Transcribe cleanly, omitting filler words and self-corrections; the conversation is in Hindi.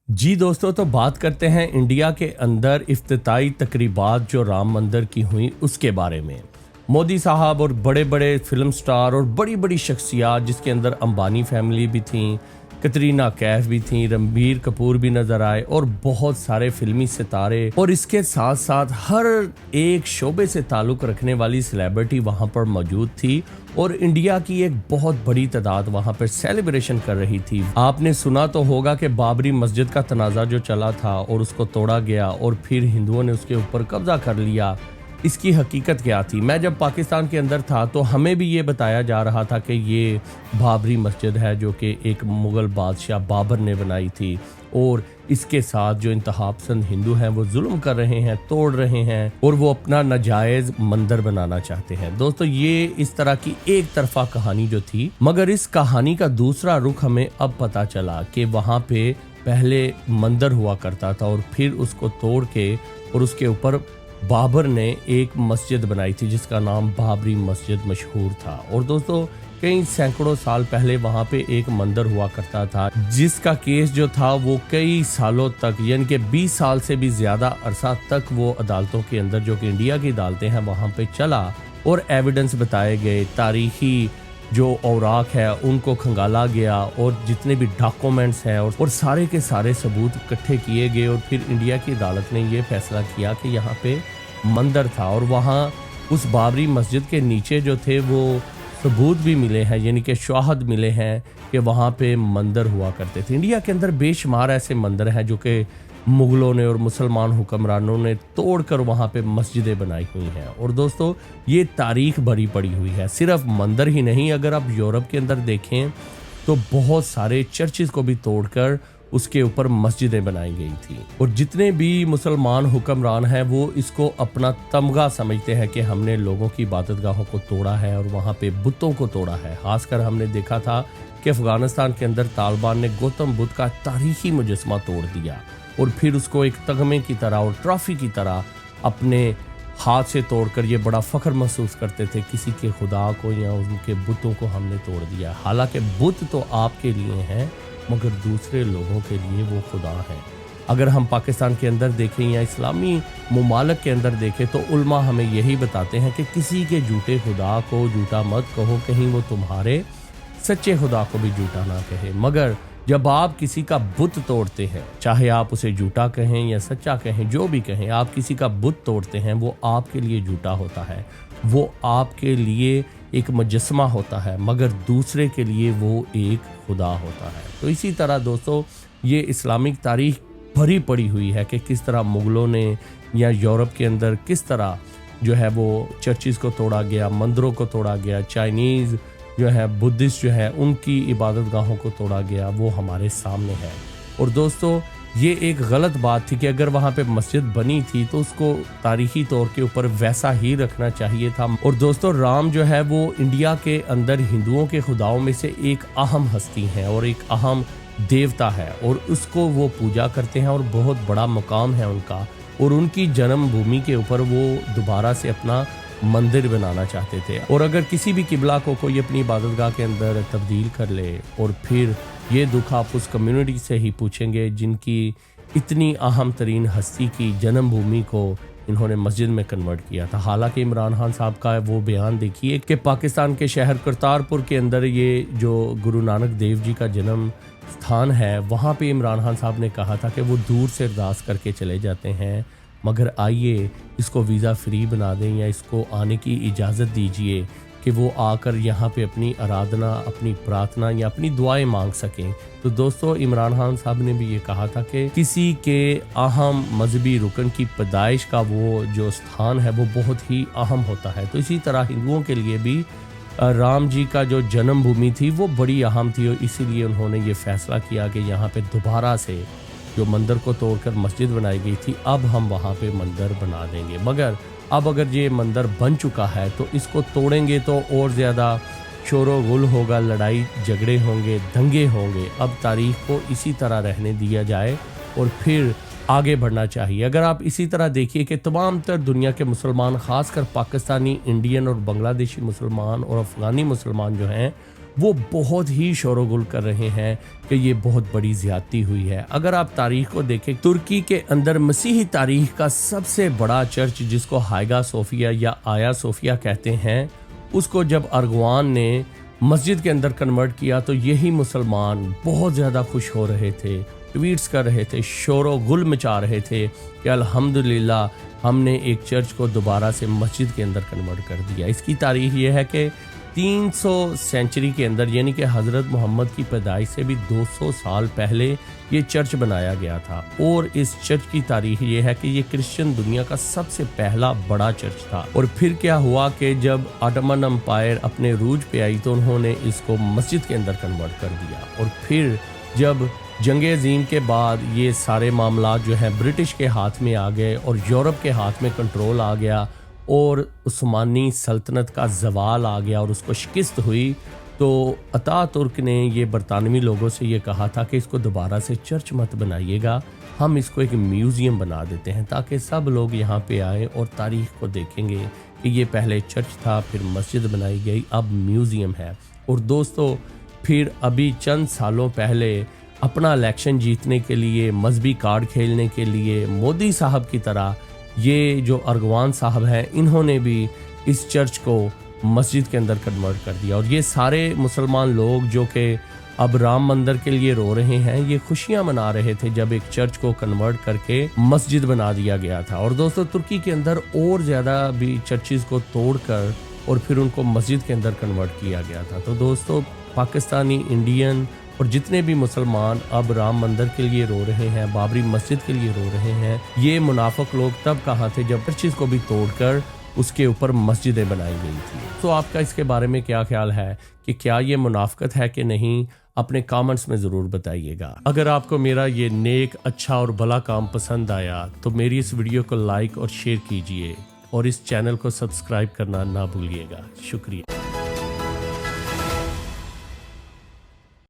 जी दोस्तों, तो बात करते हैं इंडिया के अंदर इफ्तिताई तकरीबात जो राम मंदिर की हुई उसके बारे में। मोदी साहब और बड़े बड़े फिल्म स्टार और बड़ी बड़ी शख्सियात जिसके अंदर अंबानी फैमिली भी थी, कतरीना कैफ भी थी, रणबीर कपूर भी नजर आए और बहुत सारे फिल्मी सितारे और इसके साथ साथ हर एक शोबे से ताल्लुक़ रखने वाली सेलिब्रिटी वहाँ पर मौजूद थी और इंडिया की एक बहुत बड़ी तादाद वहाँ पर सेलिब्रेशन कर रही थी। आपने सुना तो होगा कि बाबरी मस्जिद का तनाज़ा जो चला था और उसको तोड़ा गया और फिर हिंदुओं ने उसके ऊपर कब्जा कर लिया। इसकी हकीकत क्या थी? मैं जब पाकिस्तान के अंदर था तो हमें भी ये बताया जा रहा था कि ये बाबरी मस्जिद है जो कि एक मुग़ल बादशाह बाबर ने बनाई थी और इसके साथ जो इंतहापसंद हिंदू हैं वो जुल्म कर रहे हैं, तोड़ रहे हैं और वो अपना नाजायज़ मंदिर बनाना चाहते हैं। दोस्तों, ये इस तरह की एक तरफा कहानी जो थी, मगर इस कहानी का दूसरा रुख हमें अब पता चला कि वहाँ पे पहले मंदिर हुआ करता था और फिर उसको तोड़ के और उसके ऊपर बाबर ने एक मस्जिद बनाई थी जिसका नाम बाबरी मस्जिद मशहूर था। और दोस्तों, कई सैकड़ों साल पहले वहाँ पे एक मंदिर हुआ करता था जिसका केस जो था वो कई सालों तक, यानी कि 20 साल से भी ज़्यादा अरसा तक वो अदालतों के अंदर, जो कि इंडिया की अदालतें हैं, वहाँ पे चला और एविडेंस बताए गए, तारीखी जो औराक है उनको खंगाला गया और जितने भी डॉक्यूमेंट्स हैं और सारे के सारे सबूत इकट्ठे किए गए और फिर इंडिया की अदालत ने ये फैसला किया कि यहाँ पे मंदिर था और वहाँ उस बाबरी मस्जिद के नीचे जो थे वो सबूत भी मिले हैं, यानी कि शवाहद मिले हैं कि वहाँ पे मंदिर हुआ करते थे। इंडिया के अंदर बेशुमार ऐसे मंदिर हैं जो कि मुग़लों ने और मुसलमान हुक्मरानों ने तोड़कर वहाँ पे मस्जिदें बनाई हुई हैं। और दोस्तों, ये तारीख भरी पड़ी हुई है। सिर्फ मंदिर ही नहीं, अगर आप यूरोप के अंदर देखें तो बहुत सारे चर्चेज़ को भी तोड़कर उसके ऊपर मस्जिदें बनाई गई थी और जितने भी मुसलमान हुक्मरान हैं वो इसको अपना तमगा समझते हैं कि हमने लोगों की इबादतगाहों को तोड़ा है और वहाँ पे बुतों को तोड़ा है। खासकर हमने देखा था कि अफगानिस्तान के अंदर तालिबान ने गौतम बुद्ध का तारीखी मुजस्मा तोड़ दिया और फिर उसको एक तगमे की तरह और ट्रॉफी की तरह अपने हाथ से तोड़कर ये बड़ा फ़ख्र महसूस करते थे किसी के खुदा को या उनके बुतों को हमने तोड़ दिया। हालांकि बुत तो आपके लिए हैं मगर दूसरे लोगों के लिए वो खुदा है। अगर हम पाकिस्तान के अंदर देखें या इस्लामी मुमालिक के अंदर देखें तो उल्मा हमें यही बताते हैं कि किसी के झूठे खुदा को झूठा मत कहो, कहीं वो तुम्हारे सच्चे खुदा को भी झूठा ना कहे। मगर जब आप किसी का बुत तोड़ते हैं, चाहे आप उसे झूठा कहें या सच्चा कहें, जो भी कहें, आप किसी का बुत तोड़ते हैं, वो आपके लिए झूठा होता है, वो आपके लिए एक मुजस्मा होता है, मगर दूसरे के लिए वो एक खुदा होता है। तो इसी तरह दोस्तों, ये इस्लामिक तारीख भरी पड़ी हुई है कि किस तरह मुग़लों ने या यूरोप के अंदर किस तरह जो है वो चर्चिज़ को तोड़ा गया, मंदिरों को तोड़ा गया, चाइनीज़ जो है, बुद्धिस्ट जो है, उनकी इबादत गाहों को तोड़ा गया, वो हमारे सामने है। और दोस्तों, ये एक गलत बात थी कि अगर वहाँ पे मस्जिद बनी थी तो उसको तारीखी तौर के ऊपर वैसा ही रखना चाहिए था। और दोस्तों, राम जो है वो इंडिया के अंदर हिंदुओं के खुदाओं में से एक अहम हस्ती है और एक अहम देवता है और उसको वो पूजा करते हैं और बहुत बड़ा मुकाम है उनका। और उनकी जन्मभूमि के ऊपर वो दोबारा से अपना मंदिर बनाना चाहते थे। और अगर किसी भी किबला को कोई अपनी इबादतगाह के अंदर तब्दील कर ले और फिर ये दुख आप उस कम्युनिटी से ही पूछेंगे जिनकी इतनी अहम तरीन हस्ती की जन्मभूमि को इन्होंने मस्जिद में कन्वर्ट किया था। हालांकि इमरान खान साहब का वो बयान देखिए कि पाकिस्तान के शहर करतारपुर के अंदर ये जो गुरु नानक देव जी का जन्म स्थान है, वहाँ पे इमरान खान साहब ने कहा था कि वो दूर से अरदास करके चले जाते हैं, मगर आइए इसको वीज़ा फ्री बना दें या इसको आने की इजाज़त दीजिए कि वो आकर यहाँ पे अपनी आराधना, अपनी प्रार्थना या अपनी दुआएं मांग सकें। तो दोस्तों, इमरान खान साहब ने भी ये कहा था कि किसी के अहम मजहबी रुकन की पैदाइश का वो जो स्थान है वो बहुत ही अहम होता है। तो इसी तरह हिंदुओं के लिए भी राम जी का जो जन्मभूमि थी वो बड़ी अहम थी और इसीलिए उन्होंने ये फैसला किया कि यहाँ पे दोबारा से जो मंदिर को तोड़कर मस्जिद बनाई गई थी, अब हम वहाँ पे मंदिर बना देंगे। मगर अब अगर ये मंदिर बन चुका है तो इसको तोड़ेंगे तो और ज़्यादा शोरो गुल होगा, लड़ाई झगड़े होंगे, दंगे होंगे। अब तारीख को इसी तरह रहने दिया जाए और फिर आगे बढ़ना चाहिए। अगर आप इसी तरह देखिए कि तमाम तर दुनिया के मुसलमान, ख़ासकर पाकिस्तानी, इंडियन और बांग्लादेशी मुसलमान और अफ़गानी मुसलमान जो हैं वो बहुत ही शोरगुल कर रहे हैं कि ये बहुत बड़ी ज्यादती हुई है। अगर आप तारीख को देखें, तुर्की के अंदर मसीही तारीख का सबसे बड़ा चर्च जिसको हाइगा सोफिया या आया सोफिया कहते हैं, उसको जब अर्गवान ने मस्जिद के अंदर कन्वर्ट किया तो यही मुसलमान बहुत ज़्यादा खुश हो रहे थे, ट्वीट्स कर रहे थे, शोरो गुल मचा रहे थे कि अल्हम्दुलिल्लाह हमने एक चर्च को दोबारा से मस्जिद के अंदर कन्वर्ट कर दिया। इसकी तारीख ये है कि 300 सेंचुरी के अंदर, यानी कि हज़रत मोहम्मद की पैदाइश से भी 200 साल पहले ये चर्च बनाया गया था। और इस चर्च की तारीख ये है कि ये क्रिश्चियन दुनिया का सबसे पहला बड़ा चर्च था। और फिर क्या हुआ कि जब ऑटोमन एम्पायर अपने रूज पे आई तो उन्होंने इसको मस्जिद के अंदर कन्वर्ट कर दिया। और फिर जब जंग अज़ीम के बाद ये सारे मामला जो हैं ब्रिटिश के हाथ में आ गए और यूरोप के हाथ में कंट्रोल आ गया और उस्मानी सल्तनत का जवाल आ गया और उसको शिकस्त हुई, तो अतातुर्क ने ये बरतानवी लोगों से ये कहा था कि इसको दोबारा से चर्च मत बनाइएगा, हम इसको एक म्यूज़ियम बना देते हैं ताकि सब लोग यहाँ पे आए और तारीख़ को देखेंगे कि ये पहले चर्च था, फिर मस्जिद बनाई गई, अब म्यूज़ियम है। और दोस्तों, फिर अभी चंद सालों पहले अपना इलेक्शन जीतने के लिए, मजहबी कार्ड खेलने के लिए, मोदी साहब की तरह ये जो अर्गवान साहब हैं, इन्होंने भी इस चर्च को मस्जिद के अंदर कन्वर्ट कर दिया। और ये सारे मुसलमान लोग जो कि अब राम मंदिर के लिए रो रहे हैं, ये खुशियां मना रहे थे जब एक चर्च को कन्वर्ट करके मस्जिद बना दिया गया था। और दोस्तों, तुर्की के अंदर और ज़्यादा भी चर्चेज़ को तोड़कर और फिर उनको मस्जिद के अंदर कन्वर्ट किया गया था। तो दोस्तों, पाकिस्तानी, इंडियन और जितने भी मुसलमान अब राम मंदिर के लिए रो रहे हैं, बाबरी मस्जिद के लिए रो रहे हैं, ये मुनाफिक लोग तब कहाँ थे जब चर्चिज़ को भी तोड़कर उसके ऊपर मस्जिदें बनाई गई थी। तो आपका इसके बारे में क्या ख्याल है कि क्या ये मुनाफिकत है कि नहीं? अपने कमेंट्स में ज़रूर बताइएगा। अगर आपको मेरा ये नेक, अच्छा और भला काम पसंद आया तो मेरी इस वीडियो को लाइक और शेयर कीजिए और इस चैनल को सब्सक्राइब करना ना भूलिएगा। शुक्रिया।